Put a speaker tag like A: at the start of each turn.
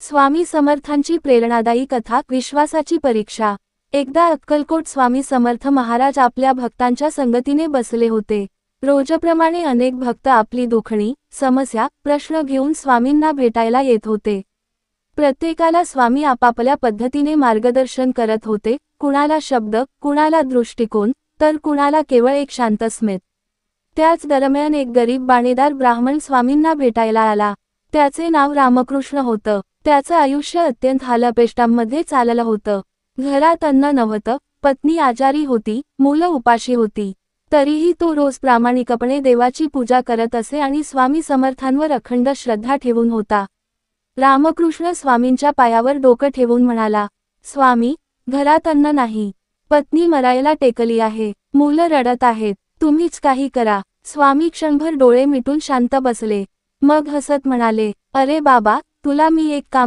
A: स्वामी समर्थांची प्रेरणादायी कथा, विश्वासाची परीक्षा। एकदा अक्कलकोट स्वामी समर्थ महाराज आपल्या भक्तांच्या संगतीने बसले होते। रोजप्रमाणे अनेक भक्त आपली दुखणी, समस्या, प्रश्न घेऊन स्वामींना भेटायला येत होते। प्रत्येकाला स्वामी आपापल्या पद्धतीने मार्गदर्शन करत होते, कुणाला शब्द, कुणाला दृष्टिकोन, तर कुणाला केवळ एक शांत स्मित। त्याच दरम्यान एक गरीब बाणेदार ब्राह्मण स्वामींना भेटायला आला। त्याचे नाव रामकृष्ण होतं। त्याचं आयुष्य अत्यंत हालअपेष्टांमध्ये चाललं होतं। घरात अन्न नव्हतं, पत्नी आजारी होती, मुलं उपाशी होती। तरीही तो रोज प्रामाणिकपणे देवाची पूजा करत असे आणि स्वामी समर्थांवर अखंड श्रद्धा ठेवून होता। रामकृष्ण स्वामींच्या पायावर डोकं ठेवून म्हणाला, स्वामी, घरात अन्न नाही, पत्नी मरायला टेकली आहे, मुलं रडत आहेत, तुम्हीच काही करा। स्वामी क्षणभर डोळे मिटून शांत बसले, मग हसत म्हणाले, अरे बाबा, तुला मी एक काम